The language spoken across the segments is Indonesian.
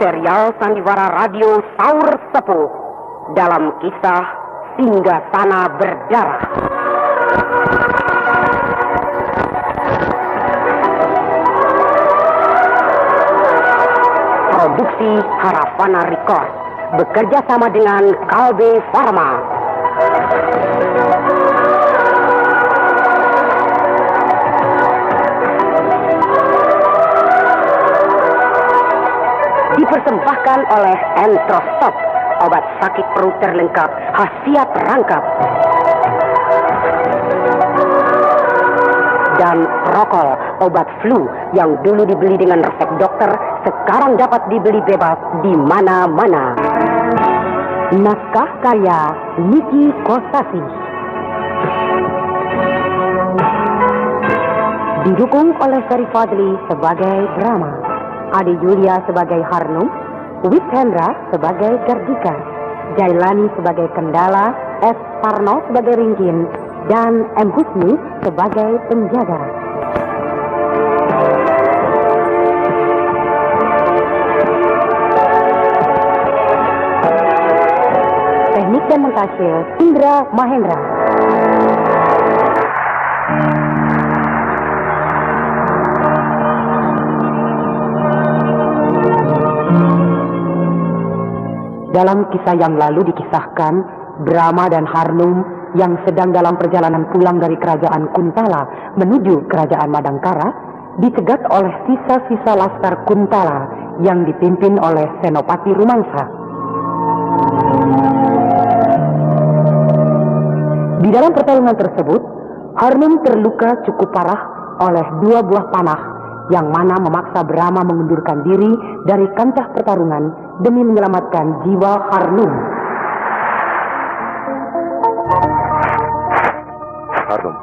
serial sandiwara radio Saur Sepuh dalam kisah Singgasana Berdarah. Produksi Harapana Record bekerja sama dengan Kalbe Pharma. Dipersembahkan oleh Entrostop, obat sakit perut terlengkap, khasiat rangkap. Dan Prokol, obat flu yang dulu dibeli dengan resep dokter, sekarang dapat dibeli bebas di mana-mana. Naskah karya Niki Kostasi. Didukung oleh Ferry Fadli sebagai drama, Adi Julia sebagai Harnum, Wit Hendra sebagai Gardika, Jailani sebagai Kendala, S. Parno sebagai Ringkin, dan M. Husni sebagai penjaga. Teknik dan montase Indra Mahendra. Dalam kisah yang lalu dikisahkan, Brahma dan Harnum yang sedang dalam perjalanan pulang dari kerajaan Kuntala menuju kerajaan Madangkara dicegat oleh sisa-sisa laskar Kuntala yang dipimpin oleh Senopati Rumangsa. Di dalam pertarungan tersebut, Harnum terluka cukup parah oleh 2 buah panah yang mana memaksa Brahma mengundurkan diri dari kancah pertarungan demi menyelamatkan jiwa Harnum. Harnum,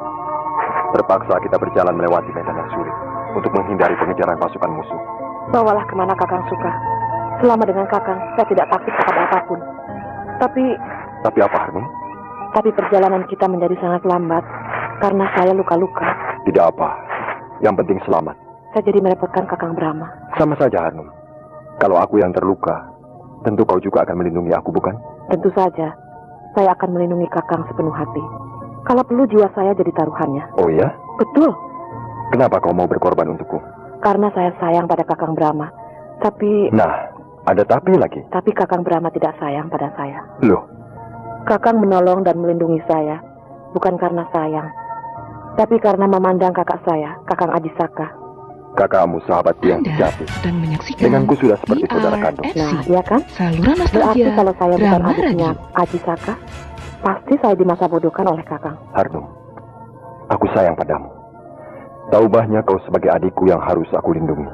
terpaksa kita berjalan melewati medan yang sulit untuk menghindari pengejaran pasukan musuh. Bawalah kemana Kakang suka. Selama dengan Kakang, saya tidak takut kepada apapun. Tapi apa, Harnum? Tapi perjalanan kita menjadi sangat lambat karena saya luka-luka. Tidak apa, yang penting selamat. Saya jadi merepotkan Kakang Brahma. Sama saja, Harnum. Kalau aku yang terluka, tentu kau juga akan melindungi aku, bukan? Tentu saja. Saya akan melindungi Kakang sepenuh hati. Kalau perlu jiwa saya jadi taruhannya. Oh ya? Betul. Kenapa kau mau berkorban untukku? Karena saya sayang pada Kakang Brahma. Tapi... Nah, ada tapi lagi. Tapi Kakang Brahma tidak sayang pada saya. Loh? Kakang menolong dan melindungi saya. Bukan karena sayang. Tapi karena memandang kakak saya, Kakang Ajisaka. Kakakmu sahabatku yang sejati. Dan menyaksikan denganku sudah seperti saudara kandung. Nah, iya kan? Saluran nostalgia. Berarti kalau saya bukan drama adiknya Ajisaka, pasti saya dimasa bodohkan oleh Kakang. Harnum, aku sayang padamu. Tahu banyak kau sebagai adikku yang harus aku lindungi.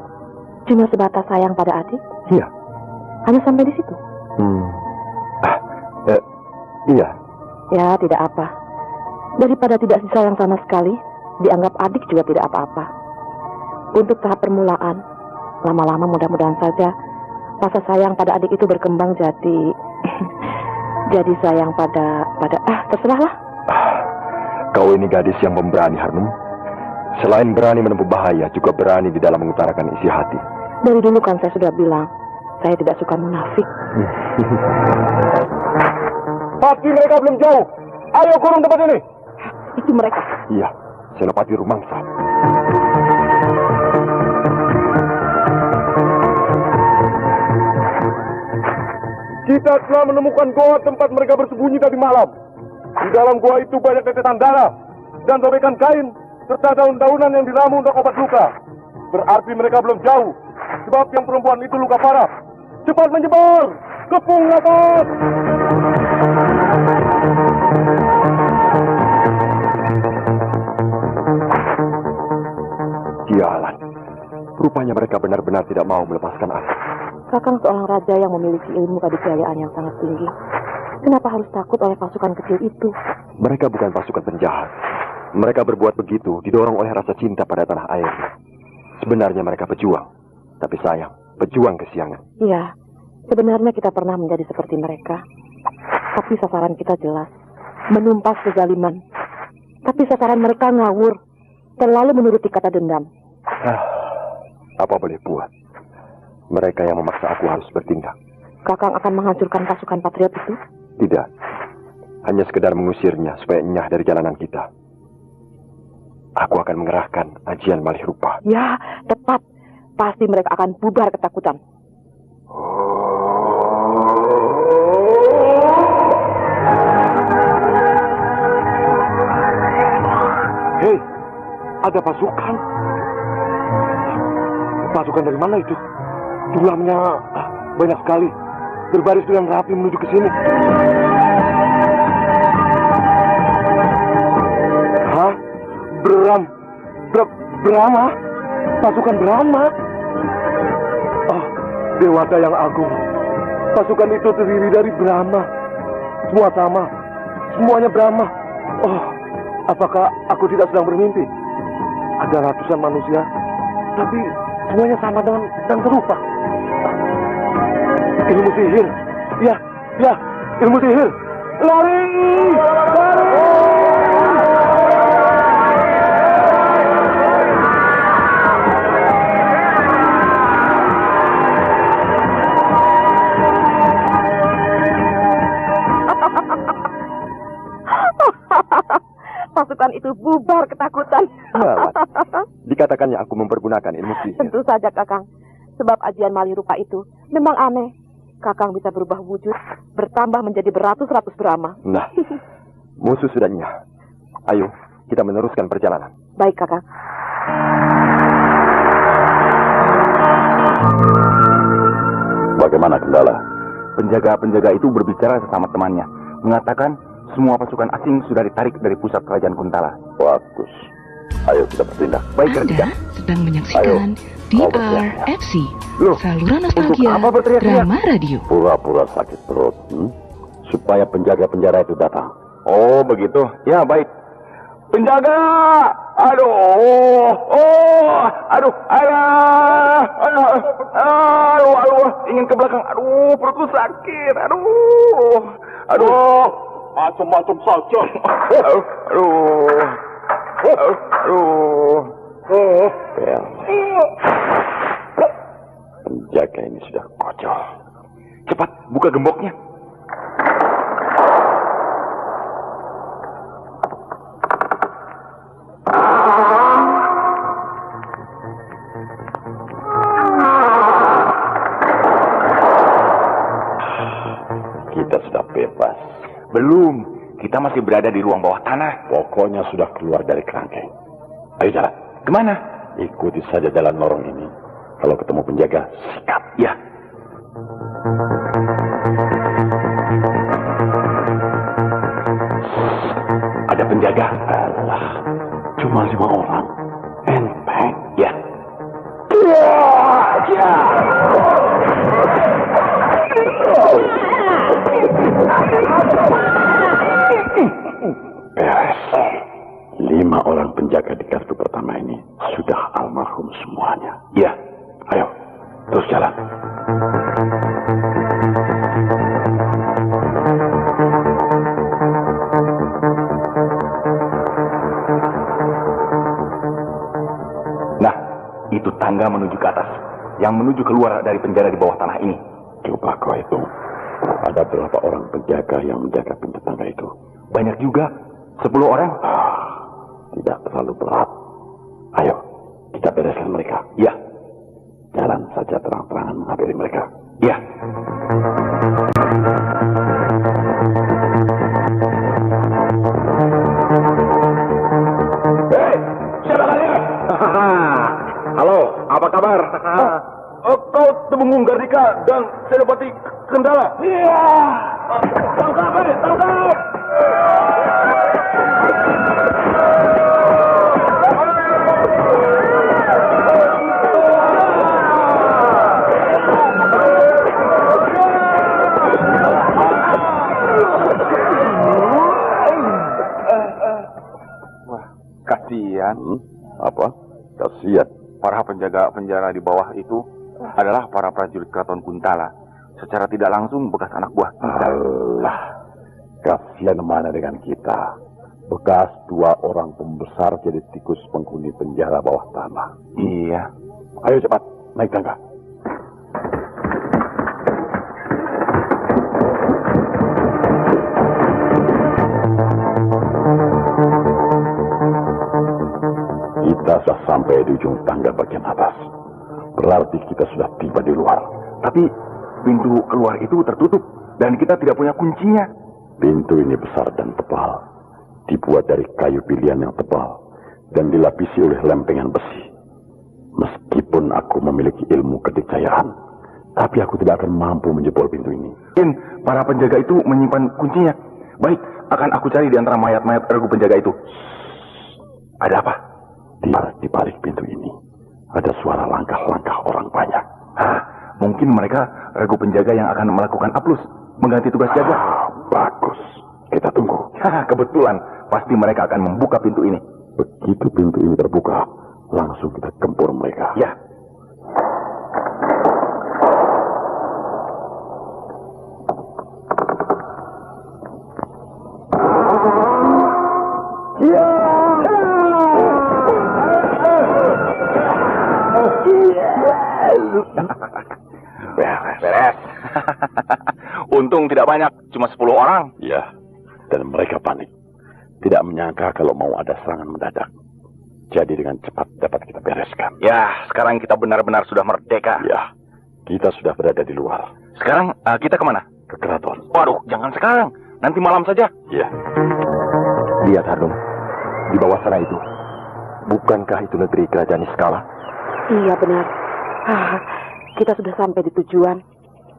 Cuma sebatas sayang pada adik? Iya. Hanya sampai di situ? Iya. Ya, tidak apa. Daripada tidak disayang sama sekali, dianggap adik juga tidak apa-apa. Untuk tahap permulaan, lama-lama mudah-mudahan saja rasa sayang pada adik itu berkembang jadi sayang pada terserahlah. Kau ini gadis yang pemberani, Harnum. Selain berani menempuh bahaya, juga berani di dalam mengutarakan isi hati. Dari dulu kan saya sudah bilang, saya tidak suka munafik. Pasti mereka belum jauh. Ayo kurung tempat ini. Itu mereka. Iya, Senopati Rumangsa. Kita telah menemukan goa tempat mereka bersembunyi tadi malam. Di dalam goa itu banyak tetesan darah dan sobekan kain serta daun-daunan yang diramu untuk obat luka. Berarti mereka belum jauh, sebab yang perempuan itu luka parah. Cepat menyebar, kepung lapat. Sialan, rupanya mereka benar-benar tidak mau melepaskan aku. Kakang seorang raja yang memiliki ilmu kedikdayaan yang sangat tinggi. Kenapa harus takut oleh pasukan kecil itu? Mereka bukan pasukan penjahat. Mereka berbuat begitu didorong oleh rasa cinta pada tanah air. Sebenarnya mereka pejuang. Tapi sayang, pejuang kesiangan. Iya, sebenarnya kita pernah menjadi seperti mereka. Tapi sasaran kita jelas. Menumpas kezaliman. Tapi sasaran mereka ngawur. Terlalu menuruti kata dendam. Apa boleh buat? Mereka yang memaksa aku harus bertindak. Kakang akan menghancurkan pasukan patriot itu? Tidak. Hanya sekedar mengusirnya supaya enyah dari jalanan kita. Aku akan mengerahkan ajian malih rupa. Ya, tepat. Pasti mereka akan bubar ketakutan. Hei, ada pasukan. Pasukan dari mana itu? Jumlahnya banyak sekali. Berbaris dengan rapi menuju ke sini. Hah? Brahma? Pasukan Brahma? Oh, Dewata yang agung. Pasukan itu terdiri dari Brahma. Semua sama. Semuanya Brahma. Oh, apakah aku tidak sedang bermimpi? Ada ratusan manusia, tapi semuanya sama dan serupa. Ilmu sihir. Ya, ilmu sihir. Lari! Pasukan itu bubar ketakutan. Nah, dikatakannya aku mempergunakan ilmu sihir. Tentu saja, Kakang. Sebab ajian malih rupa itu memang aneh. Kakang bisa berubah wujud, bertambah menjadi beratus-ratus Brahma. Nah, musuh sudah nyah. Ayo, kita meneruskan perjalanan. Baik, Kakang. Bagaimana Kendala? Penjaga-penjaga itu berbicara sesama temannya, mengatakan semua pasukan asing sudah ditarik dari pusat kerajaan Kuntala. Bagus. Ayo kita bertindak. Baik, Anda sedang menyaksikan DRFC, saluran nostalgia drama radio. Pura-pura sakit perut, supaya penjaga penjara itu datang. Oh, begitu? Ya, baik. Penjaga! Ingin ke belakang. Perutku sakit. Macam-macam saja. Penjaga ini sudah kocok. Cepat, buka gemboknya. Kita sudah bebas. Belum, kita masih berada di ruang bawah tanah. Pokoknya sudah keluar dari kerangkeng. Ayo jalan. Kemana? Ikuti saja jalan lorong ini. Kalau ketemu penjaga, sikat. Ya. Ada penjaga? Alah, cuma 5 orang. Enteng. Ya. Beres. 5 orang penjaga di kartu pertama ini sudah almarhum semuanya. Ya. Ayo, terus jalan. Nah, itu tangga menuju ke atas. Yang menuju keluar dari penjara di bawah tanah ini. Coba kau hitung. Ada berapa orang penjaga yang menjaga pintu tangga itu? Banyak juga. 10 orang. Tidak terlalu berat. Ayo, kita bereskan mereka. Ya. Jalan saja terang-terangan menghampiri mereka. Ya. Hei, siapa kalian? Halo, apa kabar? Kau Temenggung Gardika dan Senopati Kendala. Iya. Tangkap, tangkap. Kasihan. Apa? Kasihan. Para penjaga penjara di bawah itu adalah para prajurit keraton Kuntala. Secara tidak langsung bekas anak buah kita. Alah, kasihan mana dengan kita? Bekas 2 orang pembesar jadi tikus penghuni penjara bawah tanah. Iya. Ayo cepat, naik tangga. Kita sudah sampai di ujung tangga bagian atas. Berarti kita sudah tiba di luar. Tapi pintu keluar itu tertutup dan kita tidak punya kuncinya. Pintu ini besar dan tebal. Dibuat dari kayu pilihan yang tebal dan dilapisi oleh lempengan besi. Meskipun aku memiliki ilmu kedikjayaan, tapi aku tidak akan mampu menjebol pintu ini. Mungkin para penjaga itu menyimpan kuncinya. Baik, akan aku cari di antara mayat-mayat regu penjaga itu. Ada apa? Di balik pintu ini ada suara langkah-langkah orang banyak. Mungkin mereka regu penjaga yang akan melakukan aplus, mengganti tugas jaga. Bagus, kita tunggu. Kebetulan, pasti mereka akan membuka pintu ini. Begitu pintu ini terbuka, langsung kita gempur mereka. Ya. Beres. Untung tidak banyak, cuma 10 orang. Ya, dan mereka panik. Tidak menyangka kalau mau ada serangan mendadak. Jadi dengan cepat dapat kita bereskan. Ya, sekarang kita benar-benar sudah merdeka. Ya, kita sudah berada di luar. Sekarang kita kemana? Ke keraton. Waduh, jangan sekarang. Nanti malam saja. Ya. Lihat, Harnum. Di bawah sana itu. Bukankah itu negeri kerajaan Niskala? Iya, benar. Kita sudah sampai di tujuan.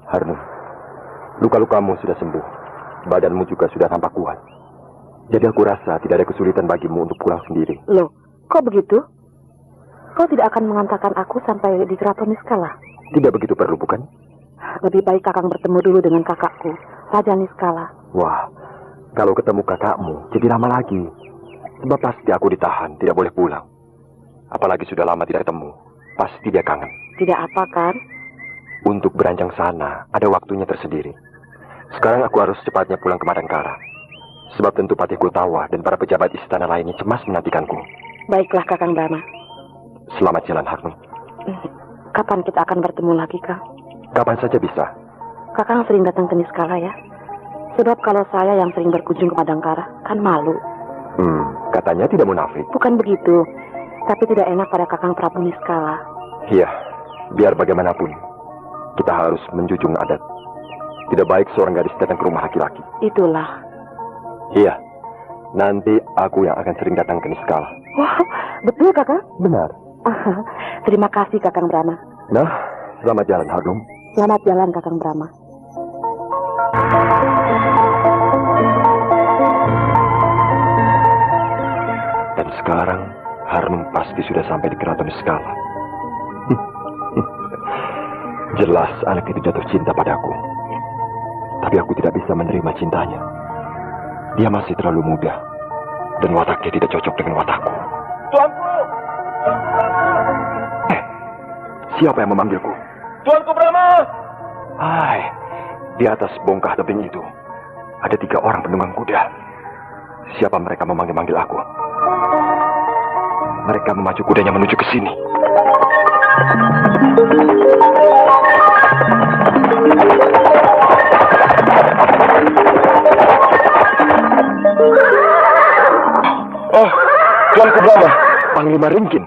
Harnum, luka-lukamu sudah sembuh. Badanmu juga sudah tampak kuat. Jadi aku rasa tidak ada kesulitan bagimu untuk pulang sendiri. Loh, kok begitu? Kau tidak akan mengantarkan aku sampai di keraton Niskala? Tidak begitu perlu, bukan? Lebih baik kakang bertemu dulu dengan kakakku, Raja Niskala. Wah, kalau ketemu kakakmu, jadi lama lagi. Sebab pasti aku ditahan, tidak boleh pulang. Apalagi sudah lama tidak ketemu. Pasti dia kangen. Tidak apa, kan? Untuk beranjang sana, ada waktunya tersendiri. Sekarang aku harus cepatnya pulang ke Madangkara. Sebab tentu Patih Kultawa dan para pejabat istana lainnya cemas menantikanku. Baiklah, Kakang Brahma. Selamat jalan, Harnum. Kapan kita akan bertemu lagi, Kang? Kapan saja bisa. Kakang sering datang ke Niskala ya? Sebab kalau saya yang sering berkunjung ke Madangkara, kan malu. Katanya tidak munafik. Bukan begitu. Tapi tidak enak pada Kakang Prabu Niskala. Iya, biar bagaimanapun, kita harus menjunjung adat. Tidak baik seorang gadis datang ke rumah laki-laki. Itulah. Iya, nanti aku yang akan sering datang ke Niskala. Wah, betul Kakang? Benar. Terima kasih Kakang Brahma. Nah, selamat jalan, Harnum. Selamat jalan Kakang Brahma. Dan sekarang, Harnum pasti sudah sampai di keraton Niskala. Jelas anak itu jatuh cinta padaku. Tapi aku tidak bisa menerima cintanya. Dia masih terlalu muda. Dan wataknya tidak cocok dengan watakku. Tuanku! Siapa yang memanggilku? Tuanku Brahma! Hai, di atas bongkah tebing itu ada 3 orang penunggang kuda. Siapa mereka memanggil-manggil aku? Mereka memacu kudanya menuju ke sini. Oh, Tuanku Brahma. Panglima Ringkin.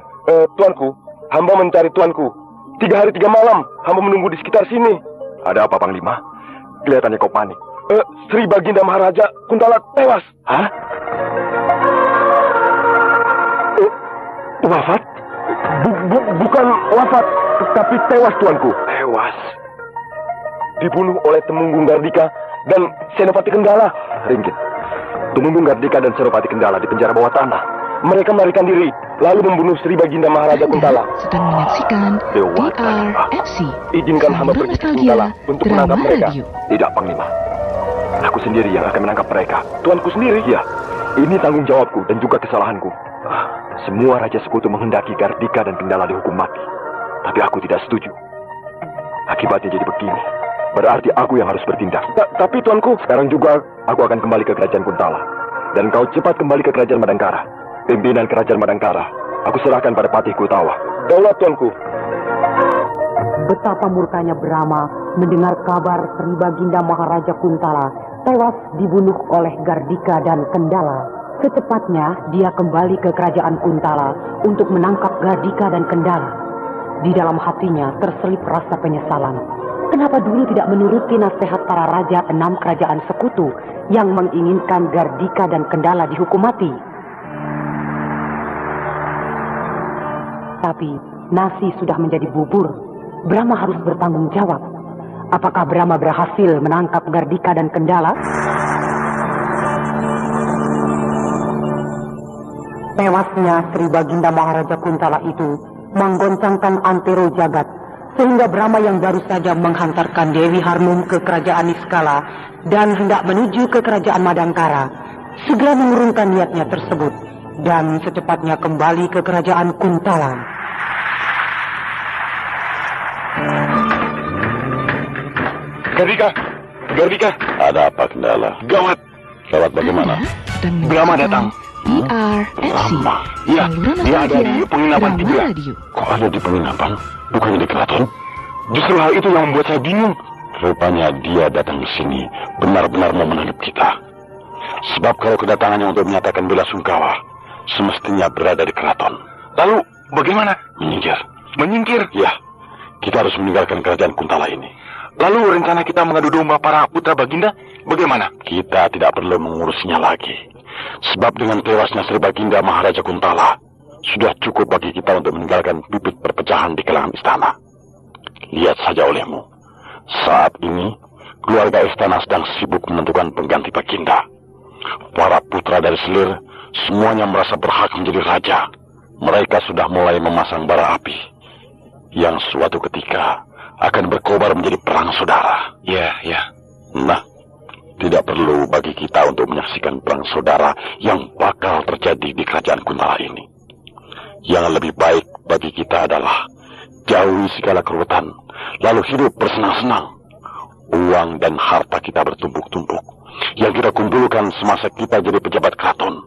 Tuanku, hamba mencari Tuanku. 3 hari 3 malam, hamba menunggu di sekitar sini. Ada apa, Panglima? Kelihatannya kau panik. Sri Baginda Maharaja Kuntala tewas. Hah? Wafat? Bukan wafat, tapi tewas, Tuanku. Tewas? Dibunuh oleh Temunggung Gardika dan Senopati Kendala. Ringkin, Tumenggung Gardika dan Senopati Kendala di penjara bawah tanah. Mereka melarikan diri, lalu membunuh Sri Baginda Maharaja Kuntala. Sedang menyaksikan DRFC. Izinkan hamba pergi ke Kuntala untuk menangkap mereka. Tidak, Panglima. Aku sendiri yang akan menangkap mereka. Tuanku sendiri? Ya, ini tanggung jawabku dan juga kesalahanku. Semua raja sekutu menghendaki Gardika dan Kendala dihukum mati. Tapi aku tidak setuju. Akibatnya jadi begini. Berarti aku yang harus bertindak. Tapi Tuanku, sekarang juga aku akan kembali ke kerajaan Kuntala. Dan kau cepat kembali ke kerajaan Madangkara. Pimpinan kerajaan Madangkara aku serahkan pada Patih Kultawa. Daulat, Tuanku. Betapa murkanya Brahma mendengar kabar Sri Baginda Maharaja Kuntala tewas dibunuh oleh Gardika dan Kendala. Secepatnya dia kembali ke kerajaan Kuntala untuk menangkap Gardika dan Kendala. Di dalam hatinya terselip rasa penyesalan. Kenapa dulu tidak menuruti nasihat para raja 6 kerajaan sekutu yang menginginkan Gardika dan Kendala dihukum mati? Tapi nasi sudah menjadi bubur. Brahma harus bertanggung jawab. Apakah Brahma berhasil menangkap Gardika dan Kendala? Tewasnya Sri Baginda Maharaja Kuntala itu menggoncangkan antero jagat, sehingga Brahma yang baru saja menghantarkan Dewi Harnum ke kerajaan Niskala dan hendak menuju ke kerajaan Madangkara, segera mengurungkan niatnya tersebut dan secepatnya kembali ke kerajaan Kuntala. Gardika. Ada apa, Kendala? Gawat. Gawat bagaimana? Brahma datang. DRFC. Iya, dia ada di penginapan Tigra. Kok ada di penginapan? Bukannya di keraton? Justru hal itu yang membuat saya bingung. Rupanya dia datang ke sini benar-benar mau menangkap kita. Sebab kalau kedatangannya untuk menyatakan bela sungkawa, semestinya berada di keraton. Lalu bagaimana? Menyingkir? Ya, kita harus meninggalkan kerajaan Kuntala ini. Lalu rencana kita mengadu domba para putra Baginda bagaimana? Kita tidak perlu mengurusnya lagi. Sebab dengan tewasnya Sri Baginda Maharaja Kuntala, sudah cukup bagi kita untuk meninggalkan bibit perpecahan di kalangan istana. Lihat saja olehmu, saat ini keluarga istana sedang sibuk menentukan pengganti Baginda. Para putra dari selir semuanya merasa berhak menjadi raja. Mereka sudah mulai memasang bara api yang suatu ketika akan berkobar menjadi perang saudara. Ya. Nah, tidak perlu bagi kita untuk menyaksikan perang saudara yang bakal terjadi di kerajaan Kuntala ini. Yang lebih baik bagi kita adalah jauhi segala keruwetan, lalu hidup bersenang-senang. Uang dan harta kita bertumpuk-tumpuk, yang kita kumpulkan semasa kita jadi pejabat keraton.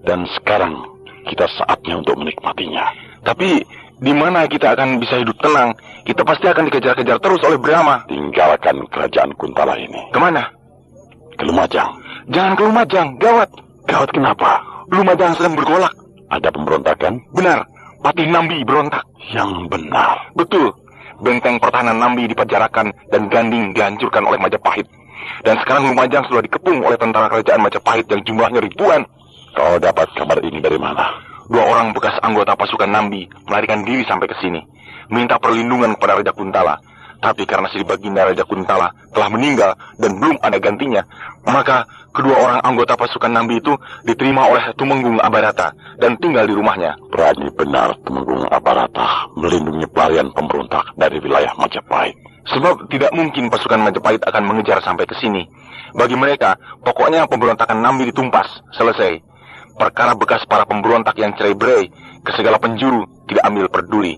Dan sekarang kita saatnya untuk menikmatinya. Tapi di mana kita akan bisa hidup tenang? Kita pasti akan dikejar-kejar terus oleh Brahma. Tinggalkan kerajaan Kuntala ini. Kemana? Ke Lumajang. Jangan ke Lumajang, gawat. Gawat kenapa? Lumajang sedang bergolak. Ada pemberontakan? Benar, Patih Nambi berontak. Yang benar. Betul, benteng pertahanan Nambi dipenjarakan dan Ganding dihancurkan oleh Majapahit. Dan sekarang Lumajang sudah dikepung oleh tentara kerajaan Majapahit yang jumlahnya ribuan. Kau dapat kabar ini dari mana? 2 orang bekas anggota pasukan Nambi melarikan diri sampai ke sini, minta perlindungan kepada Raja Kuntala. Tapi karena Sri Baginda Raja Kuntala telah meninggal dan belum ada gantinya, maka kedua orang anggota pasukan Nambi itu diterima oleh Tumenggung Abarata dan tinggal di rumahnya. Berani benar Tumenggung Abarata melindungi pelarian pemberontak dari wilayah Majapahit. Sebab tidak mungkin pasukan Majapahit akan mengejar sampai ke sini. Bagi mereka, pokoknya pemberontakan Nambi ditumpas, selesai. Perkara bekas para pemberontak yang cerai-berai ke segala penjuru tidak ambil peduli.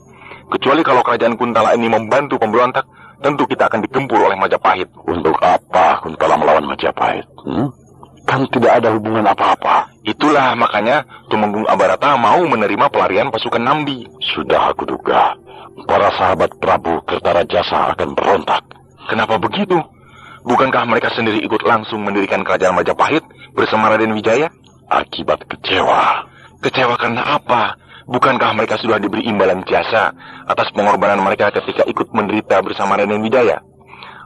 Kecuali kalau kerajaan Kuntala ini membantu pemberontak, tentu kita akan digempur oleh Majapahit. Untuk apa Kuntala melawan Majapahit? Kan tidak ada hubungan apa-apa. Itulah makanya Tumenggung Abarata mau menerima pelarian pasukan Nambi. Sudah aku duga, para sahabat Prabu Kertarajasa akan berontak. Kenapa begitu? Bukankah mereka sendiri ikut langsung mendirikan kerajaan Majapahit bersama Raden Wijaya? Akibat kecewa. Kecewa karena apa? Bukankah mereka sudah diberi imbalan jasa atas pengorbanan mereka ketika ikut menderita bersama Raden Wijaya?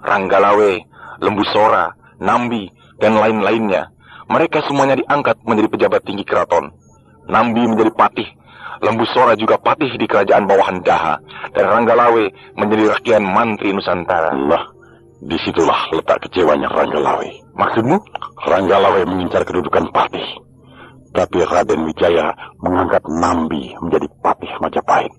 Ranggalawe, Lembu Sora, Nambi, dan lain-lainnya. Mereka semuanya diangkat menjadi pejabat tinggi keraton. Nambi menjadi patih, Lembu Sora juga patih di kerajaan bawahan Daha, dan Ranggalawe menjadi rakyat mantri Nusantara. Nah, disitulah letak kecewanya Ranggalawe. Maksudmu? Ranggalawe mengincar kedudukan patih. Tapi Raden Wijaya mengangkat Nambi menjadi patih Majapahit.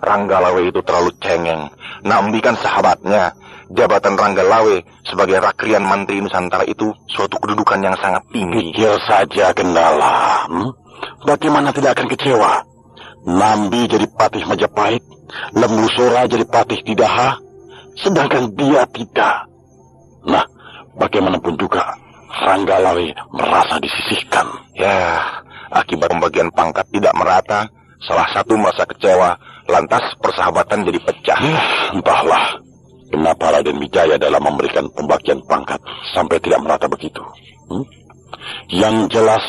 Ranggalawe itu terlalu cengeng. Nambi kan sahabatnya. Jabatan Ranggalawe sebagai rakrian mantri Nusantara itu suatu kedudukan yang sangat tinggi. Pikir saja Kendala. Bagaimana tidak akan kecewa? Nambi jadi patih Majapahit, Lembu Sora jadi patih di Daha, sedangkan dia tidak. Nah, bagaimanapun juga Ranggalawe merasa disisihkan. Ya, akibat pembagian pangkat tidak merata, salah satu merasa kecewa, lantas persahabatan jadi pecah. Entahlah, kenapa Raden Wijaya dalam memberikan pembagian pangkat sampai tidak merata begitu. Yang jelas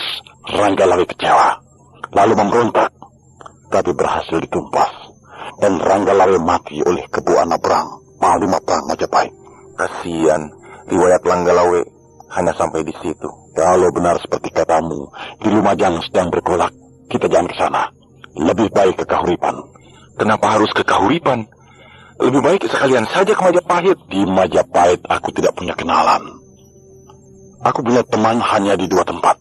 Ranggalawe kecewa, lalu memberontak, tapi berhasil ditumpas. Dan Ranggalawe mati oleh Kebu Anabrang, Panglima Perang Majapahit. Kasihan, riwayat Ranggalawe hanya sampai di situ. Kalau benar seperti katamu, di Lumajang sedang bergolak, kita jangan ke sana. Lebih baik ke Kahuripan. Kenapa harus ke Kahuripan? Lebih baik sekalian saja ke Majapahit. Di Majapahit aku tidak punya kenalan. Aku punya teman hanya di 2 tempat,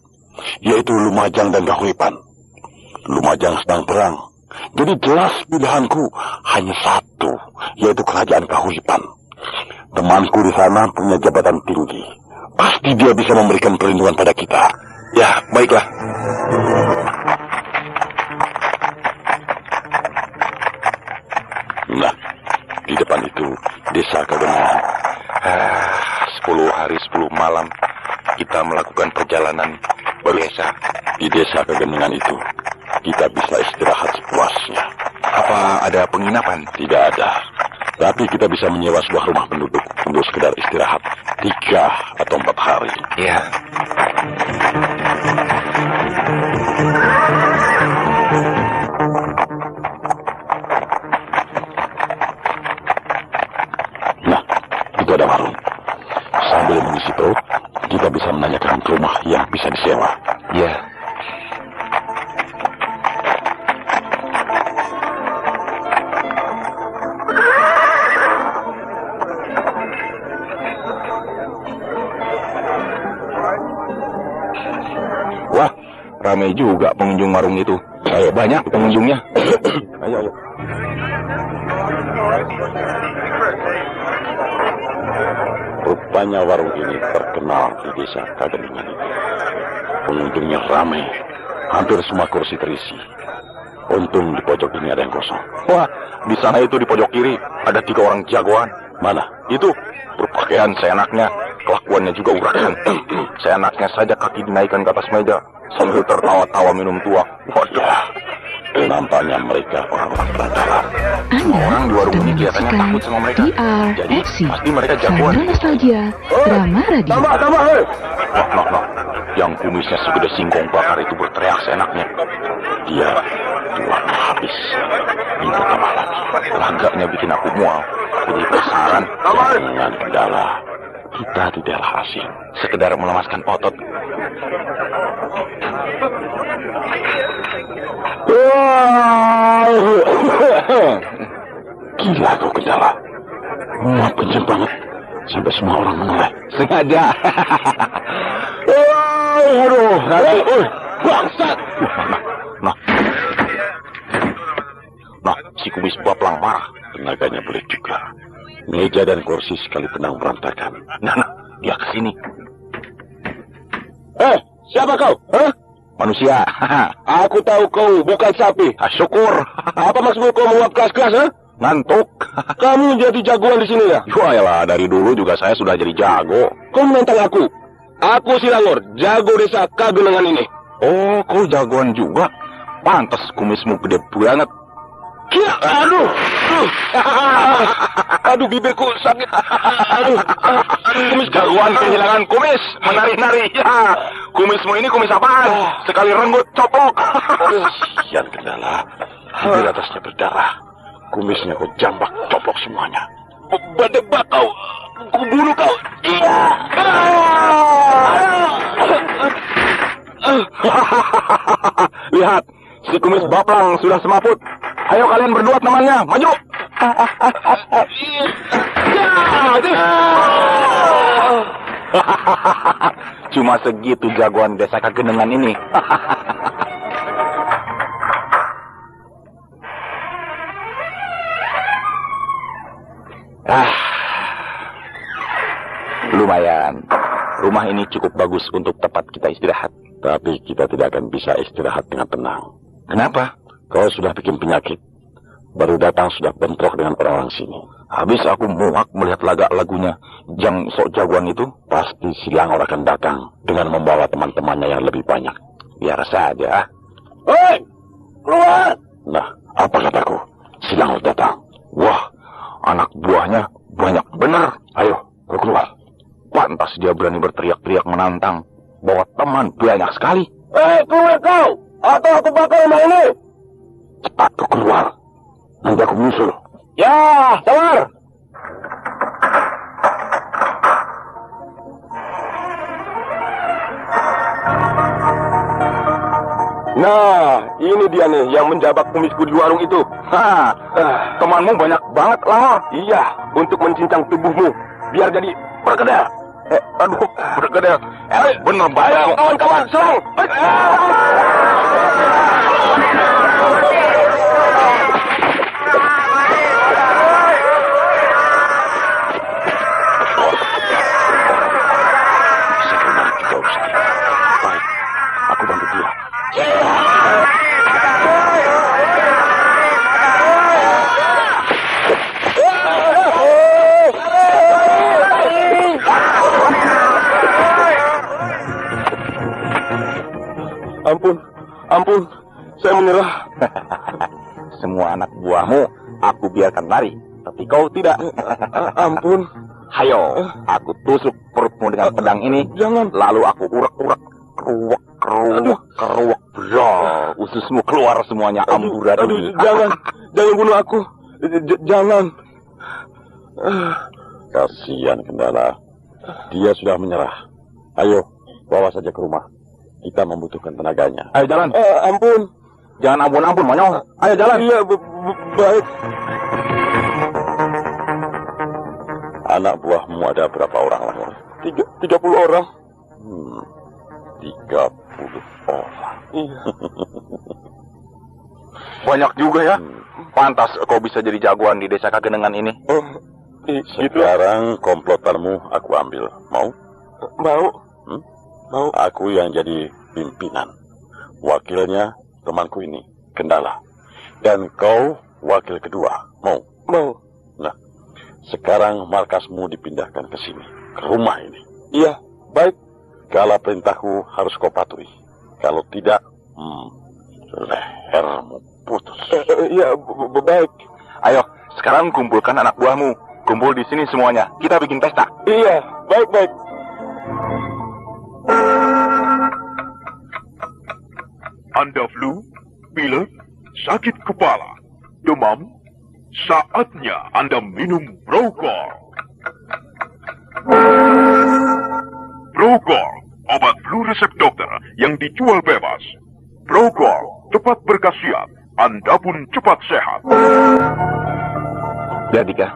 yaitu Lumajang dan Kahuripan. Lumajang sedang perang, jadi jelas pilihanku hanya satu, yaitu kerajaan Kahuripan. Temanku di sana punya jabatan tinggi. Pasti dia bisa memberikan perlindungan pada kita. Ya, baiklah. Nah, di depan itu desa Kagenangan. 10 hari 10 malam kita melakukan perjalanan beresa. Di desa Kagenangan itu kita bisa istirahat sepuasnya. Apa ada penginapan? Tidak ada. Tapi kita bisa menyewa sebuah rumah penduduk untuk sekedar istirahat 3 atau 4 hari. Ya. Nah, itu ada warung. Sambil mengisi perut, kita bisa menanyakan rumah yang bisa disewa. Ya. Wah, ramai juga pengunjung warung itu. Banyak pengunjungnya. Ayo. Rupanya warung ini terkenal di desa Kagenangan itu. Pengunjungnya ramai. Hampir semua kursi terisi. Untung di pojok ini ada yang kosong. Wah, di sana itu di pojok kiri ada 3 orang jagoan. Mana? Itu berpakaian seenaknya, kelakuannya juga urakan. Seenaknya saja kaki dinaikkan ke atas meja sambil tertawa-tawa minum tuak. Waduh. Nampaknya mereka orang-orang berandalan. Orang di warung ini kelihatannya takut sama mereka. Jadi pasti mereka jagoan. Nostalgia Drama Radio. Tambah, hei! Noh. Yang kumisnya segede singkong bakar itu berteriak seenaknya. Dia tuang habis. Minta tambah lagi. Lagaknya bikin aku mual. Aku jadi penasaran. Jangan kendala. Kita di daerah asing. Sekedar melemaskan otot. Gila kau kendala. Wah, kenceng banget. Sampai semua orang menoleh. Sengaja. Aduh, bangsat. Nah, si kumis baplang marah. Tenaganya boleh juga. Meja dan kursi sekali tenang berantakan. Nah, dia kesini. Siapa kau? Manusia. Aku tahu kau bukan sapi. Syukur. Apa maksudmu kau menguap keras-keras, Ngantuk. Kamu jadi jagoan di sini ya? Yaelah, dari dulu juga saya sudah jadi jago. Kau menantang aku. Aku Silangor, jago desa Kagenangan ini. Oh, kau jagoan juga? Pantas kumismu gede banget. Aduh. Aduh, bibirku sakit. Aduh. Kumis jagoan kehilangan kumis. Menari-nari. Ya. Kumismu ini kumis apaan? Sekali renggut, coplok. Sian kendala. Bibir atasnya berdarah. Kumisnya kau jambak, coplok semuanya. Berdebak kau. Ku bunuh kau. Iya. Lihat, si kumis baplang sudah semaput. Ayo kalian berdua temannya, maju. Cuma segitu jagoan desa Kagenangan ini. Lumayan. Rumah ini cukup bagus untuk tempat kita istirahat. Tapi kita tidak akan bisa istirahat dengan tenang. Kenapa? Kau sudah bikin penyakit. Baru datang sudah bentrok dengan orang-orang sini. Habis aku muak melihat laga-lagunya yang sok jagoan itu. Pasti Silangor akan datang dengan membawa teman-temannya yang lebih banyak. Biar saja. Hei! Keluar! Nah, apa kataku? Silangor datang. Wah, anak buahnya banyak benar. Ayo, kau keluar. Pantas dia berani berteriak-teriak menantang. bawa teman banyak sekali. Keluar kau! Atau aku bakar rumah ini! Cepat kau keluar. Nanti aku menyusul. Ya, sabar! Nah, ini dia nih yang menjabak kumisku di warung itu. Temanmu banyak banget lah. Iya, untuk mencincang tubuhmu, biar jadi berkedel. Berkedel. Bener banget. Kawan-kawan, serang! Baik, aku bantu dia. Ampun, saya menyerah. Semua anak buahmu aku biarkan lari, tapi kau tidak. Ampun. Hayo, aku tusuk perutmu dengan pedang ini. Jangan. Lalu aku urak-urak, keruak. Ususmu keluar semuanya amburadul. Jangan bunuh aku. Jangan. Kasihan Kendala. Dia sudah menyerah. Ayo, bawa saja ke rumah. Kita membutuhkan tenaganya. Ayo jalan. Ampun. Jangan ampun-ampun, monyong. Ayo jalan. Iya, baik. Anak buahmu ada berapa orang, Lamur? 30 orang. 30 orang. Iya. Banyak juga ya. Pantas kau bisa jadi jagoan di desa Kagenengan ini. Sekarang komplotanmu aku ambil. Mau? Mau. Mau. Aku yang jadi pimpinan. Wakilnya temanku ini, Kendala. Dan kau wakil kedua. Mau? Mau. Nah, sekarang markasmu dipindahkan ke sini, ke rumah ini. Iya, baik. Kalau perintahku harus kau patuhi. Kalau tidak, lehermu putus. Iya, baik. Ayo, sekarang kumpulkan anak buahmu. Kumpul di sini semuanya. Kita bikin pesta. Iya, baik. Anda flu, pilek, sakit kepala, demam, saatnya Anda minum Procol. Procol, obat flu resep dokter yang dijual bebas. Procol, cepat berkhasiat, Anda pun cepat sehat. Ya, Dika.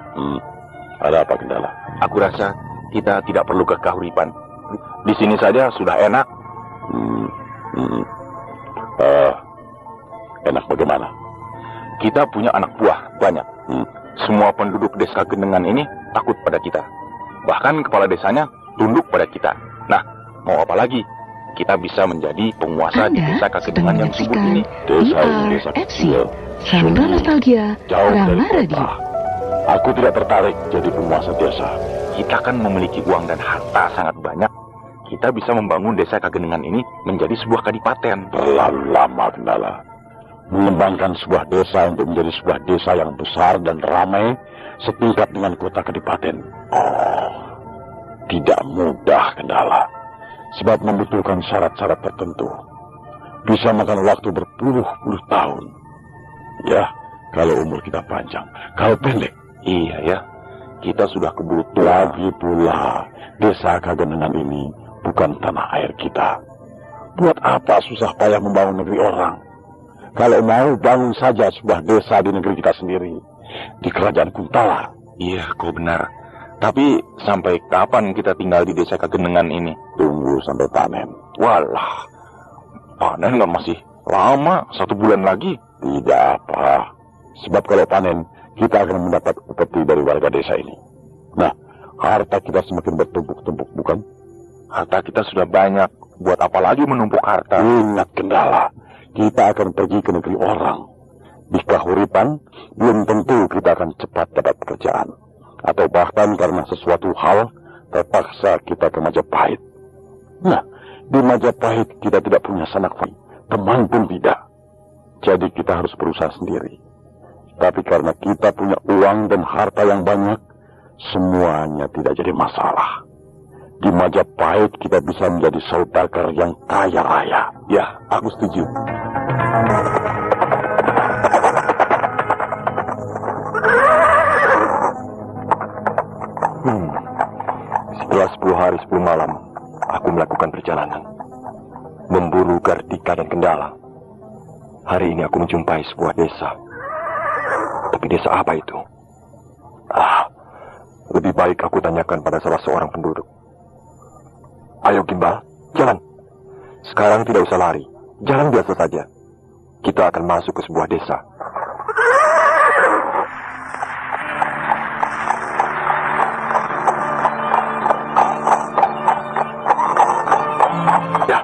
Ada apa, Kendala? Aku rasa kita tidak perlu ke Kahuripan. Di sini saja sudah enak. Enak bagaimana? Kita punya anak buah banyak. Semua penduduk desa Genengan ini takut pada kita. Bahkan kepala desanya tunduk pada kita. Nah, mau apa lagi? Kita bisa menjadi penguasa di desa Kagenengan yang subur ini. Desa ini desa kecil. Saluran nostalgia, jauh dari Rama kota. Radio. Aku tidak tertarik jadi penguasa desa. Kita kan memiliki uang dan harta sangat banyak. Kita bisa membangun desa Kagenengan ini menjadi sebuah kadipaten. Terlalu lama, Kendala. Mengembangkan sebuah desa untuk menjadi sebuah desa yang besar dan ramai setingkat dengan kota kadipaten. Oh, tidak mudah, Kendala. Sebab membutuhkan syarat-syarat tertentu. Bisa makan waktu berpuluh-puluh tahun. Ya, kalau umur kita panjang. Kalau pendek. Iya ya, kita sudah keburu tua. Lagi pula, desa Kagenengan ini bukan tanah air kita. Buat apa susah payah membangun negeri orang? Kalau mau, bangun saja sebuah desa di negeri kita sendiri. Di kerajaan Kuntala. Iya, kau benar. Tapi sampai kapan kita tinggal di desa Kagenengan ini? Tunggu sampai panen. Walah, panen kan masih lama, 1 bulan lagi. Tidak apa. Sebab kalau panen, kita akan mendapat upeti dari warga desa ini. Nah, harta kita semakin bertumpuk-tumpuk, bukan? Harta kita sudah banyak. Buat apa lagi menumpuk harta? Ingat, Kendala. Kita akan pergi ke negeri orang. Di Kahuripan, belum tentu kita akan cepat dapat pekerjaan. Atau bahkan karena sesuatu hal, terpaksa kita ke Majapahit. Nah, di Majapahit kita tidak punya sanak famili. Teman pun tidak. Jadi kita harus berusaha sendiri. Tapi karena kita punya uang dan harta yang banyak, semuanya tidak jadi masalah. Di Majapahit kita bisa menjadi saudagar yang kaya raya. Ya, aku setuju. Setelah 10 hari 10 malam, aku melakukan perjalanan. Memburu Gardika dan Kendala. Hari ini aku menjumpai sebuah desa. Tapi desa apa itu? Lebih baik aku tanyakan pada salah seorang penduduk. Ayo Gimbal, jalan. Sekarang tidak usah lari. Jalan biasa saja. Kita akan masuk ke sebuah desa. Ya,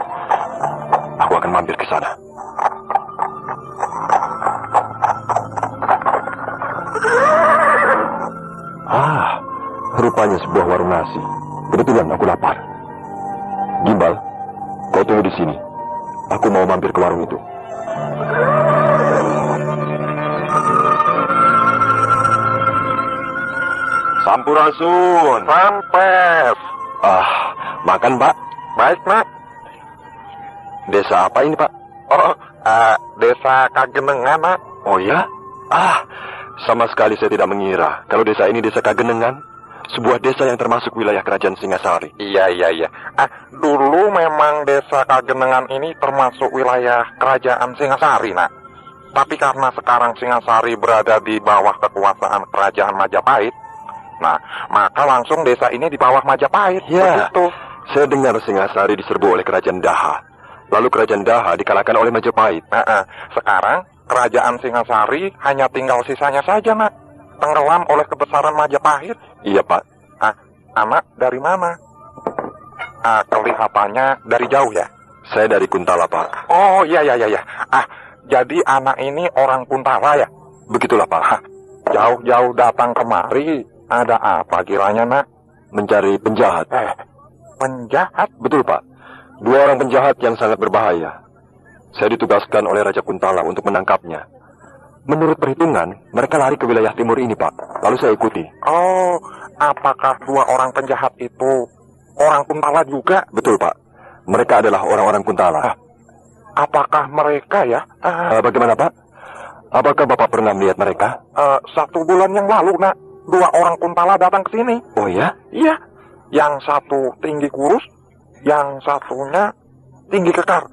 aku akan mampir ke sana. Rupanya sebuah warung nasi. Kebetulan aku lapar. Gimbal, kau tunggu di sini. Aku mau mampir ke warung itu. Sampurasun. Sampes. Makan, Pak. Baik, Nak. Desa apa ini, Pak? Desa Kagenengan, Nak. Oh ya? Sama sekali saya tidak mengira kalau desa ini desa Kagenengan, sebuah desa yang termasuk wilayah kerajaan Singasari. Iya. Dulu memang desa Kagenengan ini termasuk wilayah kerajaan Singasari, Nak. Tapi karena sekarang Singasari berada di bawah kekuasaan kerajaan Majapahit, nah, maka langsung desa ini di bawah Majapahit. Ya, begitu. Saya dengar Singasari diserbu oleh kerajaan Daha. Lalu kerajaan Daha dikalahkan oleh Majapahit. Sekarang kerajaan Singasari hanya tinggal sisanya saja, Nak. Tenggelam oleh kebesaran Majapahit. Iya, Pak. Anak dari mana? Kelihatannya dari jauh ya? Saya dari Kuntala, Pak. Oh, iya. Jadi anak ini orang Kuntala ya? Begitulah, Pak. Jauh-jauh datang kemari. Ada apa kiranya, Nak? Mencari penjahat. Penjahat? Betul, Pak. 2 orang penjahat yang sangat berbahaya. Saya ditugaskan oleh Raja Kuntala untuk menangkapnya. Menurut perhitungan, mereka lari ke wilayah timur ini, Pak. Lalu saya ikuti. Oh, apakah 2 orang penjahat itu orang Kuntala juga? Betul, Pak. Mereka adalah orang-orang Kuntala. Apakah mereka ya? Bagaimana, Pak? Apakah Bapak pernah melihat mereka? 1 bulan yang lalu, Nak. 2 orang Kuntala datang ke sini. Oh ya? Iya. Yang satu tinggi kurus, yang satunya tinggi kekar.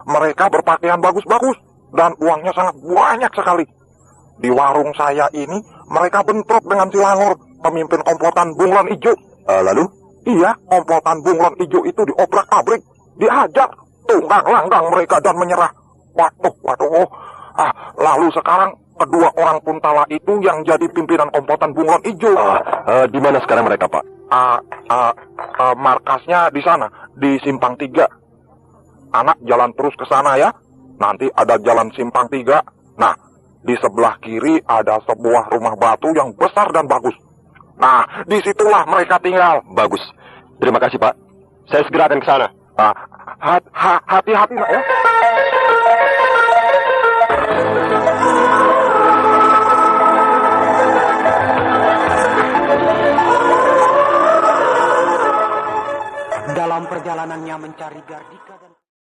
Mereka berpakaian bagus-bagus dan uangnya sangat banyak sekali. Di warung saya ini, mereka bentrok dengan si Langor, pemimpin komplotan Bunglon Ijo. Lalu? Iya, komplotan Bunglon Ijo itu diobrak-abrik, dihajar, tunggang langgang mereka dan menyerah. Waduh. Lalu sekarang kedua orang Kuntala itu yang jadi pimpinan komplotan Bunglon Ijo. Di mana sekarang mereka, Pak? Markasnya di sana, di Simpang 3. Anak jalan terus ke sana ya. Nanti ada jalan Simpang 3. Nah, di sebelah kiri ada sebuah rumah batu yang besar dan bagus. Nah, disitulah mereka tinggal. Bagus. Terima kasih, Pak. Saya segera akan ke sana. Hati-hati, Nak ya. Dalam perjalanannya mencari Gardika dan